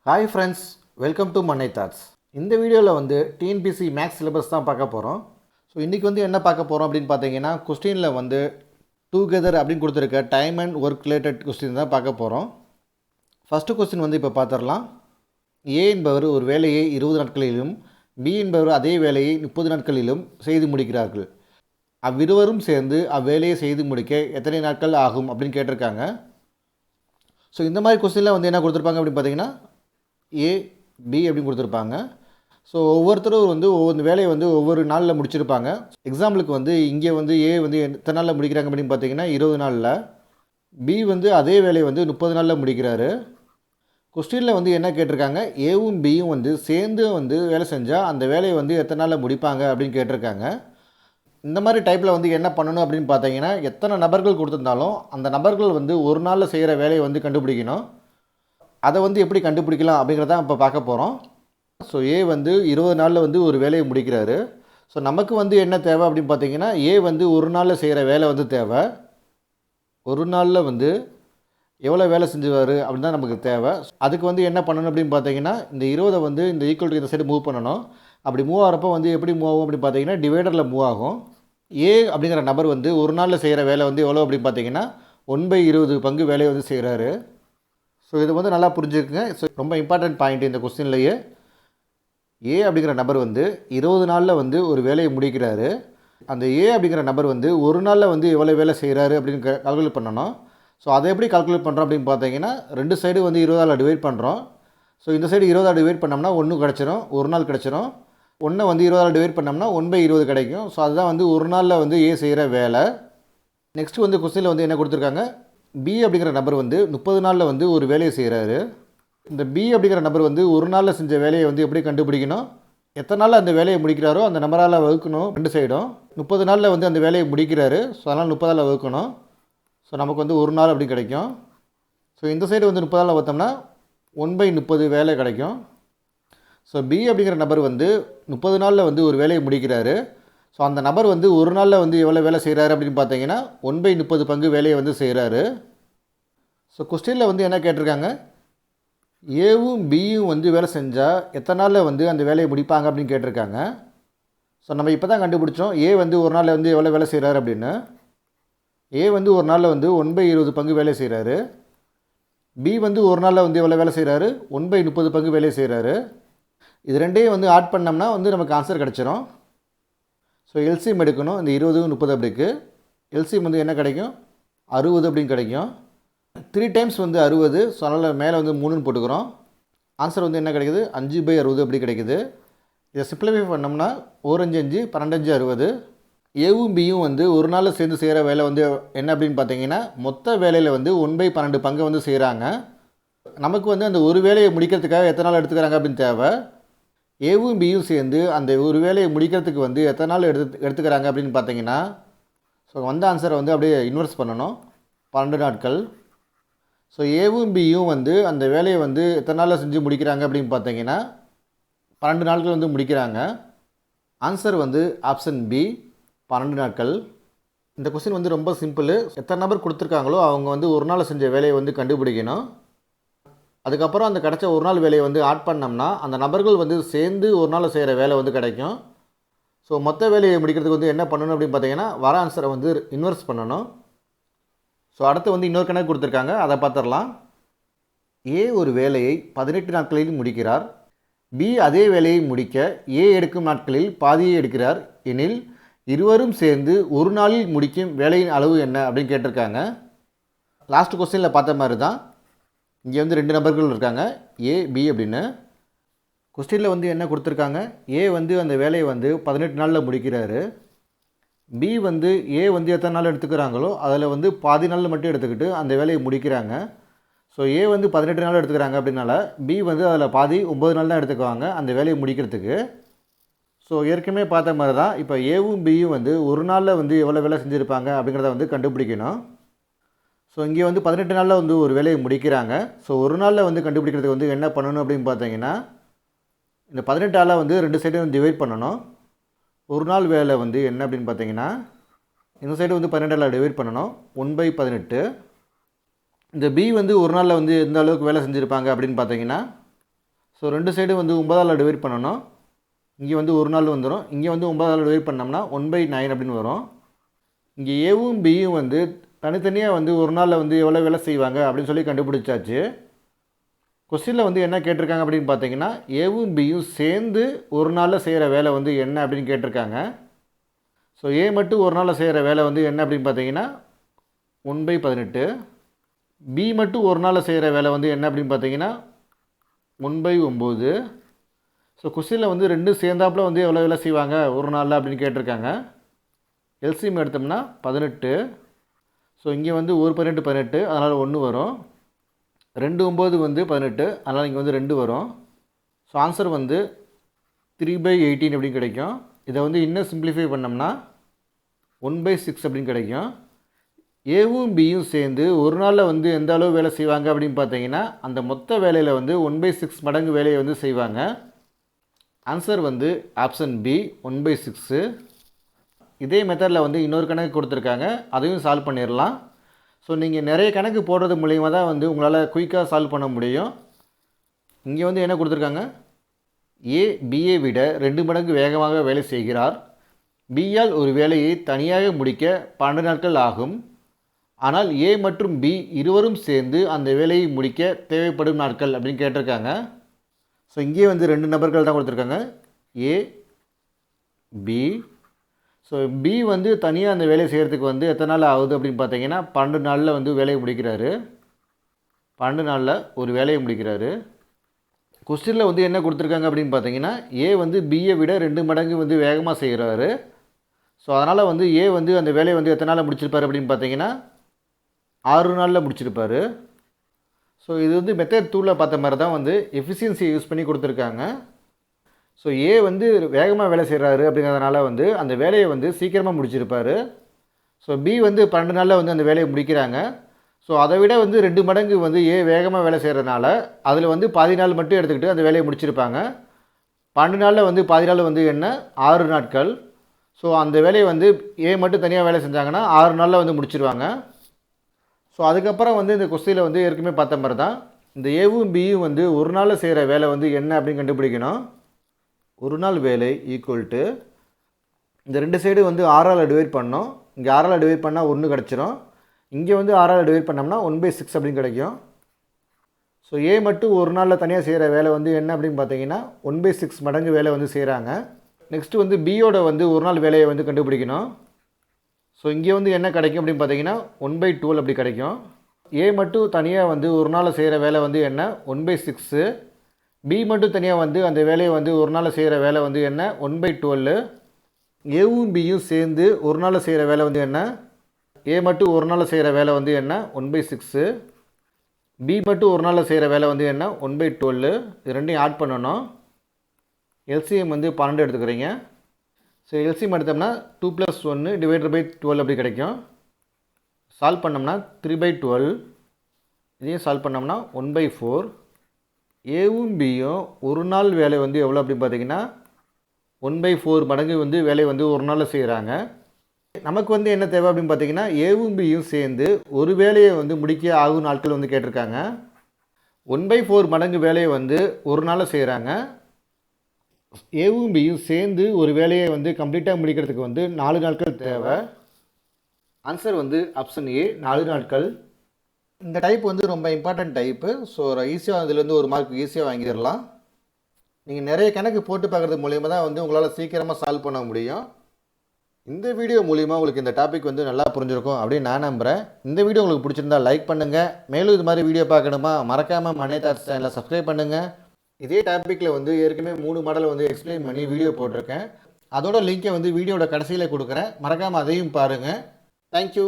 Hi friends, welcome to Mannai thoughts. இந்த வீடியோவில் வந்து டிஎன்பிசி மேக்ஸ் சிலபஸ் தான் பார்க்க போகிறோம். ஸோ இன்றைக்கி வந்து என்ன பார்க்க போகிறோம் அப்படின்னு பார்த்தீங்கன்னா, கொஸ்டினில் வந்து டுகெதர் அப்படின்னு கொடுத்துருக்க time and work related question தான் பார்க்க போகிறோம். ஃபஸ்ட்டு கொஸ்டின் வந்து இப்போ பார்த்துடலாம். ஏ என்பவர் ஒரு வேலையை 20 நாட்களிலும் பி என்பவர் அதே வேலையை 30 நாட்களிலும் செய்து முடிக்கிறார்கள். அவ்விருவரும் சேர்ந்து அவ்வேலையை செய்து முடிக்க எத்தனை நாட்கள் ஆகும் அப்படின்னு கேட்டிருக்காங்க. ஸோ இந்த மாதிரி கொஸ்டினில் வந்து என்ன கொடுத்துருப்பாங்க அப்படின்னு பார்த்தீங்கன்னா, ஏ பி அப்படின்னு கொடுத்துருப்பாங்க. ஸோ ஒவ்வொருத்தரும் வந்து ஒவ்வொரு வேலையை வந்து ஒவ்வொரு நாளில் முடிச்சிருப்பாங்க. எக்ஸாம்பிளுக்கு வந்து இங்கே வந்து ஏ வந்து எத்தனை நாளில் முடிக்கிறாங்க அப்படின்னு பார்த்தீங்கன்னா 20 நாளில், பி வந்து அதே வேலையை வந்து 30 நாளில் முடிக்கிறாரு. கொஸ்டினில் வந்து என்ன கேட்டிருக்காங்க, ஏவும் பியும் வந்து சேர்ந்து வந்து வேலை செஞ்சால் அந்த வேலையை வந்து எத்தனை நாளில் முடிப்பாங்க அப்படின்னு கேட்டிருக்காங்க. இந்த மாதிரி டைப்பில் வந்து என்ன பண்ணணும் அப்படின்னு பார்த்தீங்கன்னா, எத்தனை நபர்கள் கொடுத்துருந்தாலும் அந்த நபர்கள் வந்து ஒரு நாளில் செய்கிற வேலையை வந்து கண்டுபிடிக்கணும். அதை வந்து எப்படி கண்டுபிடிக்கலாம் அப்படிங்கிறதான் இப்போ பார்க்க போகிறோம். ஸோ ஏ வந்து 20 நாளில் வந்து ஒரு வேலையை முடிக்கிறாரு. ஸோ நமக்கு வந்து என்ன தேவை அப்படின்னு பார்த்தீங்கன்னா, ஏ வந்து ஒரு நாளில் செய்கிற வேலை வந்து தேவை. ஒரு நாளில் வந்து எவ்வளோ வேலை செஞ்சுவார் அப்படின்னு தான் நமக்கு தேவை. அதுக்கு வந்து என்ன பண்ணணும் அப்படின்னு பார்த்தீங்கன்னா, இந்த 20 வந்து இந்த ஈக்குவல் டு இந்த சைடு மூவ் பண்ணணும். அப்படி மூவ் ஆகிறப்போ வந்து எப்படி மூவ் ஆகும் அப்படின்னு பார்த்தீங்கன்னா, டிவைடரில் மூவ் ஆகும். ஏ அப்படிங்கிற நபர் வந்து ஒரு நாளில் செய்கிற வேலை வந்து எவ்வளோ அப்படின்னு பார்த்தீங்கன்னா 1/20 பங்கு வேலையை வந்து செய்கிறாரு. ஸோ இது வந்து நல்லா புரிஞ்சுக்குங்க. ஸோ ரொம்ப இம்பார்ட்டன்ட் பாயிண்ட் இந்த கொஸ்டின்லேயே. ஏ அப்படிங்கிற நபர் வந்து 20 நாளில் வந்து ஒரு வேலையை முடிக்கிறாரு. அந்த ஏ அப்படிங்கிற நபர் வந்து ஒரு நாளில் வந்து எவ்வளோ வேலை செய்கிறாரு அப்படின்னு கால்குலேட் பண்ணணும். ஸோ அதை எப்படி கால்குலேட் பண்ணுறோம் அப்படின்னு பார்த்தீங்கன்னா, ரெண்டு சைடு வந்து 20ஆல் டிவைட் பண்ணுறோம். ஸோ இந்த சைடு 20ஆல் டிவைட் பண்ணோம்னா 1 கிடச்சிரும், ஒரு நாள் கிடச்சிரும். 1 வந்து 20ஆல் டிவைட் பண்ணோம்னா 1/20 கிடைக்கும். ஸோ அதுதான் வந்து ஒரு நாளில் வந்து ஏ செய்கிற வேலை. நெக்ஸ்ட் வந்து கொஸ்டினில் வந்து என்ன கொடுத்துருக்காங்க, பி அப்படிங்கிற நபர் வந்து 30 நாளில் வந்து ஒரு வேலையை செய்கிறாரு. இந்த பி அப்படிங்கிற நபர் வந்து ஒரு நாளில் செஞ்ச வேலையை வந்து எப்படி கண்டுபிடிக்கணும், எத்தனை நாளில் அந்த வேலையை முடிக்கிறாரோ அந்த நம்பரால் வகுக்கணும் ரெண்டு சைடும். 30 நாளில் வந்து அந்த வேலையை முடிக்கிறாரு. ஸோ அதனால் 30ஆல் வகுக்கணும். ஸோ நமக்கு வந்து ஒரு நாள் அப்படி கிடைக்கும். ஸோ இந்த சைடு வந்து 30ஆல் வகுத்தோம்னா 1/30 வேலை கிடைக்கும். ஸோ பி அப்படிங்கிற நபர் வந்து 30 நாளில் வந்து ஒரு வேலையை முடிக்கிறாரு. ஸோ அந்த நபர் வந்து ஒரு நாளில் வந்து எவ்வளோ வேலை செய்கிறாரு அப்படின்னு பார்த்தீங்கன்னா 1/30 பங்கு வேலையை வந்து செய்கிறாரு. ஸோ கொஸ்டினில் வந்து என்ன கேட்டிருக்காங்க, ஏவும் பியும் வந்து வேலை செஞ்சால் எத்தனை நாளில் வந்து அந்த வேலையை முடிப்பாங்க அப்படின்னு கேட்டிருக்காங்க. ஸோ நம்ம இப்போ தான் கண்டுபிடிச்சோம் ஏ வந்து ஒரு நாளில் வந்து எவ்வளோ வேலை செய்கிறாரு அப்படின்னு. ஏ வந்து ஒரு நாளில் வந்து 1/20 பங்கு வேலை செய்கிறாரு. பி வந்து ஒரு நாளில் வந்து எவ்வளோ வேலை செய்கிறாரு, 1/30 பங்கு வேலை செய்கிறாரு. இது ரெண்டையும் வந்து ஆட் பண்ணோம்னா வந்து நமக்கு ஆன்சர் கிடச்சிரும். ஸோ எல்சிஎம் எடுக்கணும். இந்த 20 30 அப்படிக்கு எல்சிஎம் வந்து என்ன கிடைக்கும், 60 அப்படின்னு கிடைக்கும். 3 டைம்ஸ் வந்து 60. ஸோ அதனால் மேலே வந்து 3ன்னு போட்டுக்கிறோம். ஆன்சர் வந்து என்ன கிடைக்குது, 5/60 அப்படி கிடைக்குது. இதை சிம்பிளிஃபை பண்ணோம்னா 1 5 5 12 60. ஏவும் பியும் வந்து ஒரு நாளில் சேர்ந்து செய்கிற வேலை வந்து என்ன அப்படின்னு பார்த்தீங்கன்னா, மொத்த வேலையில் வந்து 1/12 பங்கை வந்து செய்கிறாங்க. நமக்கு வந்து அந்த ஒரு வேலையை முடிக்கிறதுக்காக எத்தனை நாள் எடுத்துக்கிறாங்க அப்படின்னு தேவை. ஏவும் பியும் சேர்ந்து அந்த ஒரு வேலையை முடிக்கிறதுக்கு வந்து எத்தனை நாள் எடுத்துக்கிறாங்க அப்படின்னு பார்த்தீங்கன்னா, ஸோ வந்த ஆன்சரை வந்து அப்படியே இன்வெர்ஸ் பண்ணணும், 12 நாட்கள். ஸோ ஏவும் பியும் வந்து அந்த வேலையை வந்து எத்தனை நாளில் செஞ்சு முடிக்கிறாங்க அப்படின்னு பார்த்தீங்கன்னா 12 நாட்கள் வந்து முடிக்கிறாங்க. ஆன்சர் வந்து ஆப்ஷன் பி, 12 நாட்கள். இந்த கொஸ்டின் வந்து ரொம்ப சிம்பிள். எத்தனை நபர் கொடுத்துருக்காங்களோ அவங்க வந்து ஒரு நாள் செஞ்ச வேலையை வந்து கண்டுபிடிக்கணும். அதுக்கப்புறம் அந்த கிடச்ச ஒரு நாள் வேலையை வந்து ஆட் பண்ணோம்னா அந்த நபர்கள் வந்து சேர்ந்து ஒரு நாள் செய்கிற வேலை வந்து கிடைக்கும். ஸோ மொத்த வேலையை முடிக்கிறதுக்கு வந்து என்ன பண்ணணும் அப்படின்னு பார்த்தீங்கன்னா, வர ஆன்சரை வந்து இன்வெர்ஸ் பண்ணணும். ஸோ அடுத்து வந்து இன்னொரு கணக்கு கொடுத்துருக்காங்க, அதை பார்த்துடலாம். ஏ ஒரு வேலையை 18 நாட்களில் முடிக்கிறார். பி அதே வேலையை முடிக்க ஏ எடுக்கும் நாட்களில் பாதியை எடுக்கிறார் எனில் இருவரும் சேர்ந்து ஒரு நாளில் முடிக்கும் வேலையின் அளவு என்ன அப்படின்னு கேட்டிருக்காங்க. லாஸ்ட் கொஸ்டினில் பார்த்த மாதிரி தான் இங்கே வந்து 2 நபர்கள் இருக்காங்க, ஏ பி அப்படின்னு. கொஸ்டினில் வந்து என்ன கொடுத்துருக்காங்க, ஏ வந்து அந்த வேலையை வந்து 18 நாளில் முடிக்கிறாரு. பி வந்து ஏ வந்து எத்தனை நாள் எடுத்துக்கிறாங்களோ அதில் வந்து பாதி நாள் மட்டும் எடுத்துக்கிட்டு அந்த வேலையை முடிக்கிறாங்க. ஸோ ஏ வந்து 18 நாள் எடுத்துக்கிறாங்க அப்படின்னால பி வந்து அதில் பாதி 9 நாள் தான் எடுத்துக்குவாங்க அந்த வேலையை முடிக்கிறதுக்கு. ஸோ ஏற்கனவே பார்த்த மாதிரி தான் இப்போ ஏவும் பியும் வந்து ஒரு நாளில் வந்து எவ்வளோ வேலை செஞ்சுருப்பாங்க அப்படிங்கிறத வந்து கண்டுபிடிக்கணும். ஸோ இங்கே வந்து 18 நாளில் வந்து ஒரு வேலையை முடிக்கிறாங்க. ஸோ ஒரு நாளில் வந்து கண்டுபிடிக்கிறதுக்கு வந்து என்ன பண்ணணும் அப்படின்னு பார்த்தீங்கன்னா, இந்த 18ஆல் வந்து ரெண்டு சைடும் டிவைட் பண்ணணும். ஒரு நாள் வேலை வந்து என்ன அப்படின்னு பார்த்தீங்கன்னா, இந்த சைடு வந்து 12ஆல் டிவைட் பண்ணணும், 1/18. இந்த பி வந்து ஒரு நாளில் வந்து எந்த அளவுக்கு வேலை செஞ்சுருப்பாங்க அப்படின்னு பார்த்தீங்கன்னா ஸோ 2 சைடும் வந்து 9ஆல் டிவைட் பண்ணணும். இங்கே வந்து ஒரு நாள் வந்துடும். இங்கே வந்து 9ஆல் டிவைட் பண்ணோம்னா 1/9 அப்படின்னு வரும். இங்கே ஏவும் பியும் வந்து தனித்தனியாக வந்து ஒரு நாளில் வந்து எவ்வளோ வேலை செய்வாங்க அப்படின்னு சொல்லி கண்டுபிடிச்சாச்சு. கொஸ்டினில் வந்து என்ன கேட்டிருக்காங்க அப்படின்னு பார்த்தீங்கன்னா, ஏவும் பியும் சேர்ந்து ஒரு நாளில் செய்கிற வேலை வந்து என்ன அப்படின்னு கேட்டிருக்காங்க. ஸோ ஏ மட்டும் ஒரு நாளில் செய்கிற வேலை வந்து என்ன அப்படின்னு பார்த்தீங்கன்னா 1/18. பி மட்டும் ஒரு நாளில் செய்கிற வேலை வந்து என்ன அப்படின்னு பார்த்தீங்கன்னா 1/9. ஸோ கொஸ்டினில் வந்து ரெண்டும் சேர்ந்தாப்பில் வந்து எவ்வளோ வேலை செய்வாங்க ஒரு நாளில் அப்படின்னு கேட்டிருக்காங்க. எல்சிஎம் எடுத்தோம்னா 18. ஸோ இங்கே வந்து 1/18 18, அதனால் 1 வரும். 2/9 வந்து 18, அதனால் இங்கே வந்து 2 வரும். ஸோ ஆன்சர் வந்து 3/18 அப்படின்னு கிடைக்கும். இதை வந்து இன்னும் சிம்பிளிஃபை பண்ணோம்னா 1/6 அப்படின்னு கிடைக்கும். ஏவும் பியும் சேர்ந்து ஒரு நாளில் வந்து எந்த அளவு வேலை செய்வாங்க அப்படின்னு பார்த்தீங்கன்னா, அந்த மொத்த வேலையில் வந்து 1/6 மடங்கு வேலையை வந்து செய்வாங்க. ஆன்சர் வந்து ஆப்ஷன் பி 1/6. இதே மெத்தடில் வந்து இன்னொரு கணக்கு கொடுத்துருக்காங்க, அதையும் சால்வ் பண்ணிடலாம். ஸோ நீங்கள் நிறைய கணக்கு போடுறது மூலிமா தான் வந்து உங்களால் குயிக்காக சால்வ் பண்ண முடியும். இங்கே வந்து என்ன கொடுத்துருக்காங்க, ஏ பியை விட 2 மடங்கு வேகமாக வேலை செய்கிறார். பியால் ஒரு வேலையை தனியாக முடிக்க 12 நாட்கள் ஆகும். ஆனால் ஏ மற்றும் பி இருவரும் சேர்ந்து அந்த வேலையை முடிக்க தேவைப்படும் நாட்கள் அப்படின்னு கேட்டிருக்காங்க. ஸோ இங்கே வந்து 2 நபர்கள் தான் கொடுத்துருக்காங்க, ஏ பி. ஸோ பி வந்து தனியாக அந்த வேலையை செய்கிறதுக்கு வந்து எத்தனை நாள் ஆகுது அப்படின்னு பார்த்தீங்கன்னா 12 நாளில் வந்து வேலையை முடிக்கிறாரு. 12 நாளில் ஒரு வேலையை முடிக்கிறாரு. கொஸ்டினில் வந்து என்ன கொடுத்துருக்காங்க அப்படின்னு பார்த்தீங்கன்னா, ஏ வந்து பியை விட 2 மடங்கு வந்து வேகமாக செய்கிறாரு. ஸோ அதனால் வந்து ஏ வந்து அந்த வேலையை வந்து எத்தனை நாளில் முடிச்சிருப்பார் அப்படின்னு பார்த்தீங்கன்னா 6 நாளில் முடிச்சிருப்பார். ஸோ இது வந்து மெத்தட் 2ல் பார்த்த மாதிரி தான் வந்து எஃபிஷியன்சியை யூஸ் பண்ணி கொடுத்துருக்காங்க. ஸோ ஏ வந்து வேகமாக வேலை செய்கிறாரு அப்படிங்கிறதுனால வந்து அந்த வேலையை வந்து சீக்கிரமாக முடிச்சிருப்பார். ஸோ பி வந்து 12 நாளில் வந்து அந்த வேலையை முடிக்கிறாங்க. ஸோ அதை விட வந்து 2 மடங்கு வந்து ஏ வேகமாக வேலை செய்கிறதுனால அதில் வந்து பாதி நாள் மட்டும் எடுத்துக்கிட்டு அந்த வேலையை முடிச்சிருப்பாங்க. 12 நாளில் வந்து பாதி நாள் வந்து என்ன 6 நாட்கள். ஸோ அந்த வேலையை வந்து ஏ மட்டும் தனியாக வேலை செஞ்சாங்கன்னா 6 நாளில் வந்து முடிச்சிருவாங்க. ஸோ அதுக்கப்புறம் வந்து இந்த கொஸ்டினில் வந்து ஏற்கனவே பார்த்த மாதிரி தான் இந்த ஏவும் பியும் வந்து ஒரு நாளில் செய்கிற வேலை வந்து என்ன அப்படின்னு கண்டுபிடிக்கணும். ஒரு நாள் வேலை ஈக்குவல் டு இந்த 2 சைடு வந்து 6ஆல் டிவைட் பண்ணோம். இங்கே 6ஆல் டிவைட் பண்ணால் 1 கிடச்சிரும். இங்கே வந்து 6ஆல் டிவைட் பண்ணோம்னா 1/6 அப்படின்னு கிடைக்கும். ஸோ ஏ மட்டும் ஒரு நாளில் தனியாக செய்கிற வேலை வந்து என்ன அப்படின்னு பார்த்தீங்கன்னா 1/6 மடங்கு வேலை வந்து செய்கிறாங்க. நெக்ஸ்ட்டு வந்து பியோட வந்து ஒரு நாள் வேலையை வந்து கண்டுபிடிக்கணும். ஸோ இங்கே வந்து என்ன கிடைக்கும் அப்படின்னு பார்த்தீங்கன்னா 1/12 அப்படி கிடைக்கும். ஏ மட்டும் தனியாக வந்து ஒரு நாளில் செய்கிற வேலை வந்து என்ன 1/6. பி மட்டும் தனியாக வந்து அந்த வேலையை வந்து ஒரு நாளில் செய்கிற வேலை வந்து என்ன 1/12. ஏவும் பியும் சேர்ந்து ஒரு நாளில் செய்கிற வேலை வந்து என்ன, ஏ மட்டும் ஒரு நாளில் செய்கிற வேலை வந்து என்ன 1/6. பி மட்டும் ஒரு நாளில் செய்கிற வேலை வந்து என்ன 1/12. இது ரெண்டையும் ஆட் பண்ணணும். எல்சிஎம் வந்து 12 எடுத்துக்கிறீங்க. ஸோ எல்சிஎம் எடுத்தோம்னா 2 + 1 / 12 அப்படி கிடைக்கும். சால்வ் பண்ணோம்னா 3/12. இதையும் சால்வ் பண்ணோம்னா 1/4. ஏவும் பியும் ஒரு நாள் வேலை வந்து எவ்வளோ அப்படின்னு பார்த்தீங்கன்னா 1/4 மடங்கு வந்து வேலையை வந்து ஒரு நாளில் செய்கிறாங்க. நமக்கு வந்து என்ன தேவை அப்படின்னு பார்த்தீங்கன்னா ஏவும் பியும் சேர்ந்து ஒரு வேலையை வந்து முடிக்க ஆகும் நாட்கள் வந்து கேட்டிருக்காங்க. 1/4 மடங்கு வேலையை வந்து ஒரு நாளில் செய்கிறாங்க. ஏவும் பியும் சேர்ந்து ஒரு வேலையை வந்து கம்ப்ளீட்டாக முடிக்கிறதுக்கு வந்து 4 நாட்கள் தேவை. ஆன்சர் வந்து ஆப்ஷன் ஏ 4 நாட்கள். இந்த டைப் வந்து ரொம்ப இம்பார்ட்டன்ட் டைப்பு. ஸோ ஈஸியாக இதுலேருந்து ஒரு மார்க் ஈஸியாக வாங்கிடலாம். நீங்கள் நிறைய கணக்கு போட்டு பார்க்குறது மூலிமா தான் வந்து உங்களால் சீக்கிரமாக சால்வ் பண்ண முடியும். இந்த வீடியோ மூலிமா உங்களுக்கு இந்த டாபிக் வந்து நல்லா புரிஞ்சிருக்கும் அப்படின்னு நான் நம்புகிறேன். இந்த வீடியோ உங்களுக்கு பிடிச்சிருந்தா லைக் பண்ணுங்கள். மேலும் இது மாதிரி வீடியோ பார்க்கணுமா மறக்காமல் மனை தாட்ஸ் சேனலை சப்ஸ்கிரைப் பண்ணுங்கள். இதே டாப்பிக்கில் வந்து ஏற்கனவே 3 மாடல் வந்து எக்ஸ்பிளைன் பண்ணி வீடியோ போட்டிருக்கேன். அதோட லிங்கை வந்து வீடியோட கடைசியில் கொடுக்குறேன். மறக்காமல் அதையும் பாருங்கள். தேங்க்யூ.